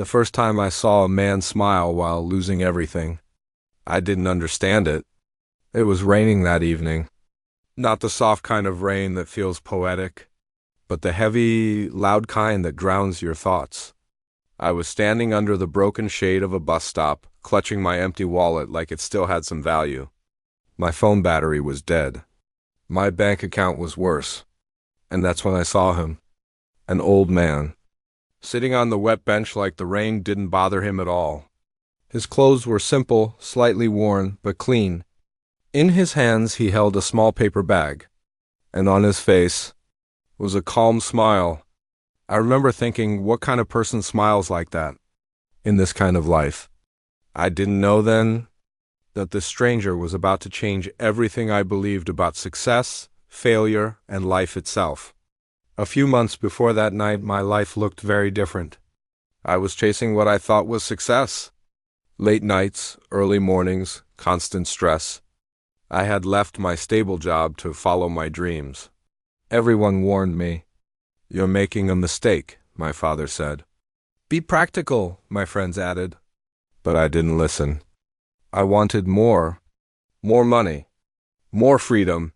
The first time I saw a man smile while losing everything. I didn't understand it. It was raining that evening. Not the soft kind of rain that feels poetic, but the heavy, loud kind that drowns your thoughts. I was standing under the broken shade of a bus stop, clutching my empty wallet like it still had some value. My phone battery was dead. My bank account was worse. And that's when I saw him. An old man. Sitting on the wet bench like the rain didn't bother him at all. His clothes were simple, slightly worn, but clean. In his hands he held a small paper bag, and on his face was a calm smile. I remember thinking, what kind of person smiles like that in this kind of life? I didn't know then that this stranger was about to change everything I believed about success, failure, and life itself. A few months before that night, my life looked very different. I was chasing what I thought was success. Late nights, early mornings, constant stress. I had left my stable job to follow my dreams. Everyone warned me. "You're making a mistake," my father said. "Be practical," my friends added. But I didn't listen. I wanted more money, more freedom,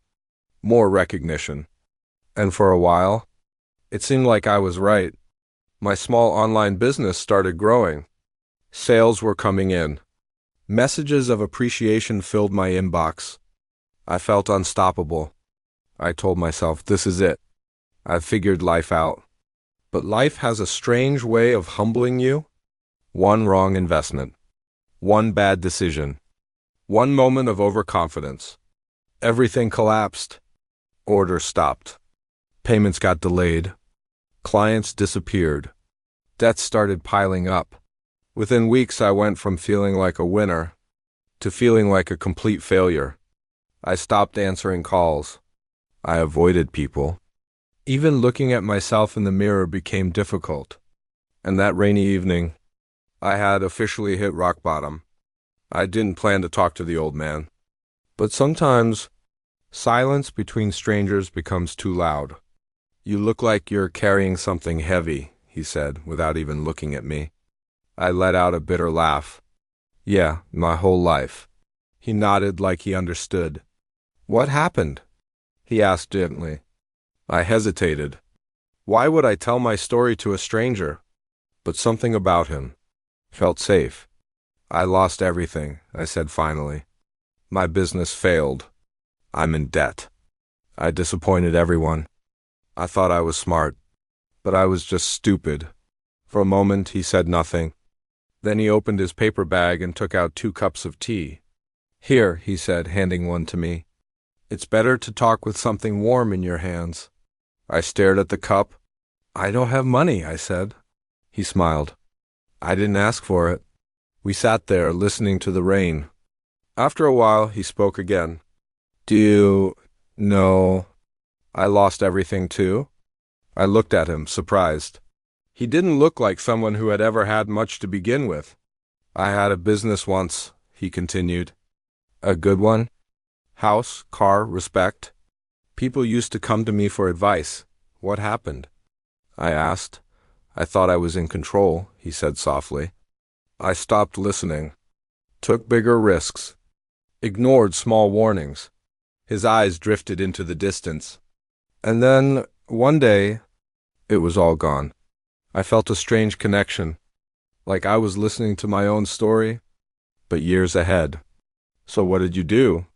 more recognition. And for a while, it seemed like I was right. My small online business started growing. Sales were coming in. Messages of appreciation filled my inbox. I felt unstoppable. I told myself, this is it. I've figured life out. But life has a strange way of humbling you. One wrong investment. One bad decision. One moment of overconfidence. Everything collapsed. Orders stopped. Payments got delayed. Clients disappeared. Debts started piling up. Within weeks, I went from feeling like a winner to feeling like a complete failure. I stopped answering calls. I avoided people. Even looking at myself in the mirror became difficult. And that rainy evening, I had officially hit rock bottom. I didn't plan to talk to the old man. But sometimes, silence between strangers becomes too loud. "You look like you're carrying something heavy," he said, without even looking at me. I let out a bitter laugh. "Yeah, my whole life." He nodded like he understood. "What happened?" he asked gently. I hesitated. Why would I tell my story to a stranger? But something about him felt safe. "I lost everything," I said finally. "My business failed. I'm in debt. I disappointed everyone. I thought I was smart, but I was just stupid." For a moment he said nothing. Then he opened his paper bag and took out 2 cups of tea. "Here," he said, handing one to me. "It's better to talk with something warm in your hands." I stared at the cup. "I don't have money," I said. He smiled. "I didn't ask for it." We sat there, listening to the rain. After a while, he spoke again. "Do you know I lost everything too?" I looked at him, surprised. He didn't look like someone who had ever had much to begin with. "I had a business once," he continued. "A good one. House, car, respect. People used to come to me for advice. What happened?" I asked. "I thought I was in control," he said softly. I stopped listening, took bigger risks, ignored small warnings. His eyes drifted into the distance. And then, one day, it was all gone. I felt a strange connection, like I was listening to my own story, but years ahead. "So what did you do?"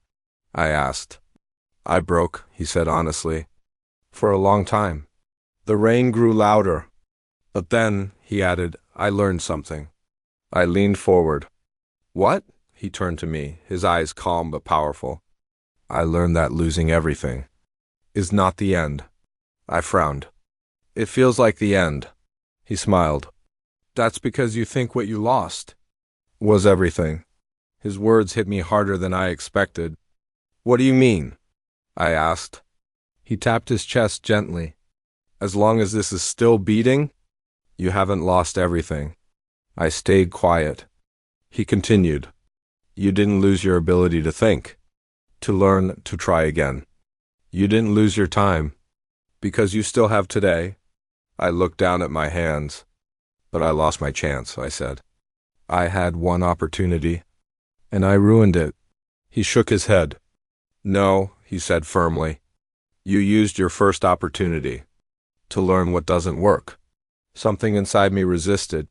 I asked. "I broke," he said honestly, "for a long time." The rain grew louder. "But then," he added, "I learned something." I leaned forward. "What?" He turned to me, his eyes calm but powerful. "I learned that losing everything is not the end." I frowned. "It feels like the end." He smiled. "That's because you think what you lost was everything." His words hit me harder than I expected. "What do you mean?" I asked. He tapped his chest gently. "As long as this is still beating, you haven't lost everything." I stayed quiet. He continued. "You didn't lose your ability to think, to learn, to try again. You didn't lose your time, because you still have today." I looked down at my hands. But I lost my chance, I said. I had one opportunity, and I ruined it. He shook his head. No, he said firmly. You used your first opportunity to learn what doesn't work. Something inside me resisted.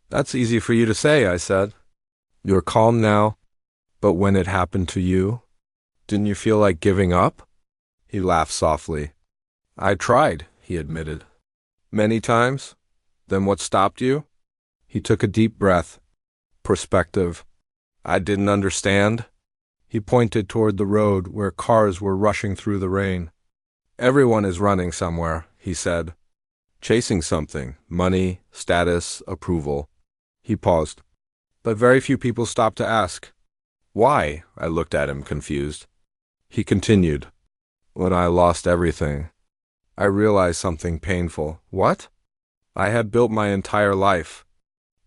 That's easy for you to say, I said. You're calm now, but when it happened to you, didn't you feel like giving up? He laughed softly. I tried, he admitted. Many times? Then what stopped you? He took a deep breath. Perspective. I didn't understand. He pointed toward the road where cars were rushing through the rain. Everyone is running somewhere, he said. Chasing something, money, status, approval. He paused. But very few people stopped to ask. Why? I looked at him, confused. He continued. When I lost everything, I realized something painful. What? I had built my entire life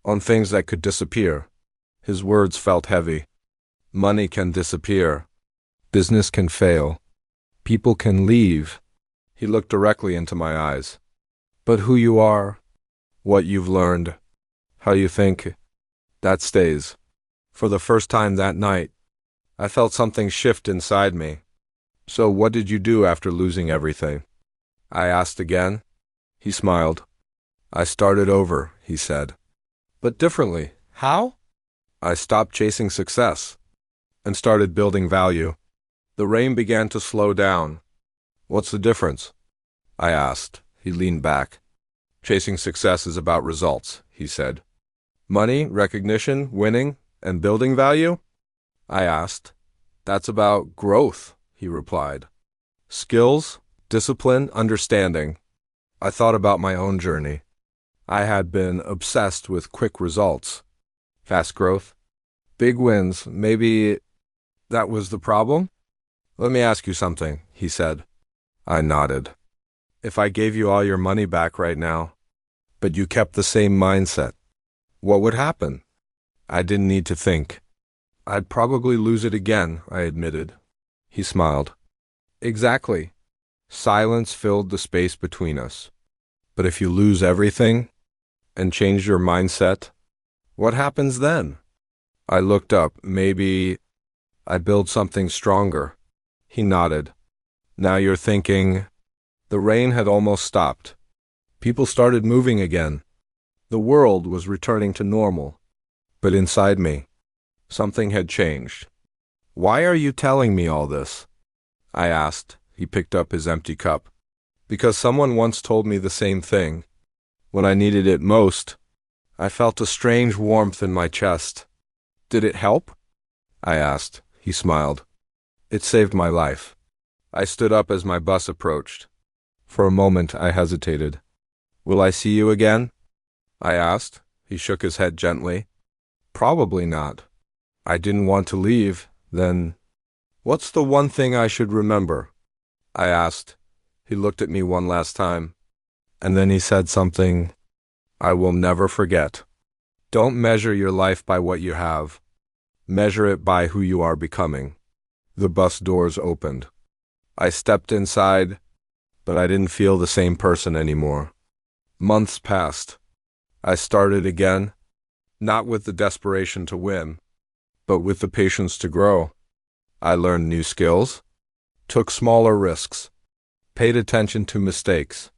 on things that could disappear. His words felt heavy. Money can disappear. Business can fail. People can leave. He looked directly into my eyes. But who you are, what you've learned, how you think, that stays. For the first time that night, I felt something shift inside me. So what did you do after losing everything? I asked again. He smiled. I started over, he said. But differently. How? I stopped chasing success and started building value. The rain began to slow down. What's the difference? I asked. He leaned back. Chasing success is about results, he said. Money, recognition, winning, and building value? I asked. That's about growth, he replied. Skills, discipline, understanding. I thought about my own journey. I had been obsessed with quick results. Fast growth. Big wins. Maybe that was the problem? Let me ask you something, he said. I nodded. If I gave you all your money back right now, but you kept the same mindset, what would happen? I didn't need to think. I'd probably lose it again, I admitted. He smiled. Exactly. Silence filled the space between us. But if you lose everything and change your mindset, what happens then? I looked up. Maybe I build something stronger. He nodded. Now you're thinking. The rain had almost stopped. People started moving again. The world was returning to normal. But inside me, something had changed. Why are you telling me all this? I asked. He picked up his empty cup. Because someone once told me the same thing. When I needed it most, I felt a strange warmth in my chest. Did it help? I asked. He smiled. It saved my life. I stood up as my bus approached. For a moment I hesitated. Will I see you again? I asked. He shook his head gently. Probably not. I didn't want to leave. Then, what's the one thing I should remember? I asked. He looked at me one last time. And then he said something I will never forget. Don't measure your life by what you have. Measure it by who you are becoming. The bus doors opened. I stepped inside, but I didn't feel the same person anymore. Months passed. I started again, not with the desperation to win, but with the patience to grow. I learned new skills, took smaller risks, paid attention to mistakes.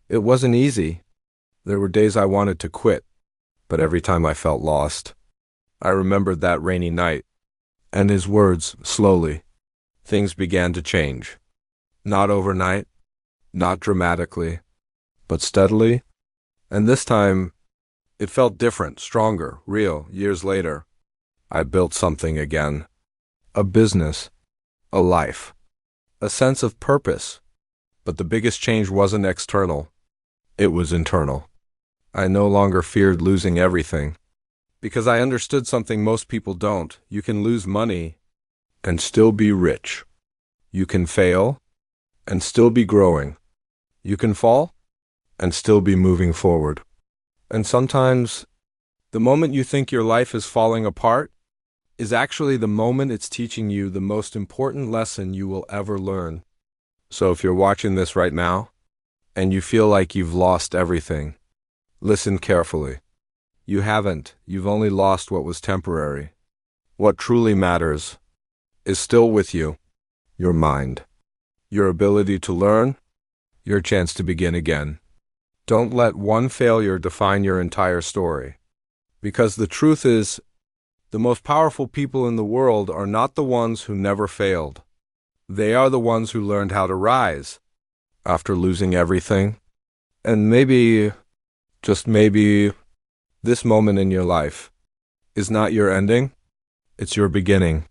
It wasn't easy. There were days I wanted to quit, but every time I felt lost. I remembered that rainy night, and his words, slowly. Things began to change. Not overnight, not dramatically, but steadily. And this time, it felt different, stronger, real. Years later, I built something again. A business, a life, a sense of purpose. But the biggest change wasn't external. It was internal. I no longer feared losing everything. Because I understood something most people don't. You can lose money and still be rich. You can fail and still be growing. You can fall and still be moving forward. And sometimes, the moment you think your life is falling apart is actually the moment it's teaching you the most important lesson you will ever learn. So if you're watching this right now, and you feel like you've lost everything, Listen carefully. You haven't. You've only lost what was temporary. What truly matters is still with you. Your mind. Your ability to learn. Your chance to begin again. Don't let one failure define your entire story. Because the truth is, the most powerful people in the world are not the ones who never failed. They are the ones who learned how to rise after losing everything. And maybe, just maybe, this moment in your life is not your ending, it's your beginning.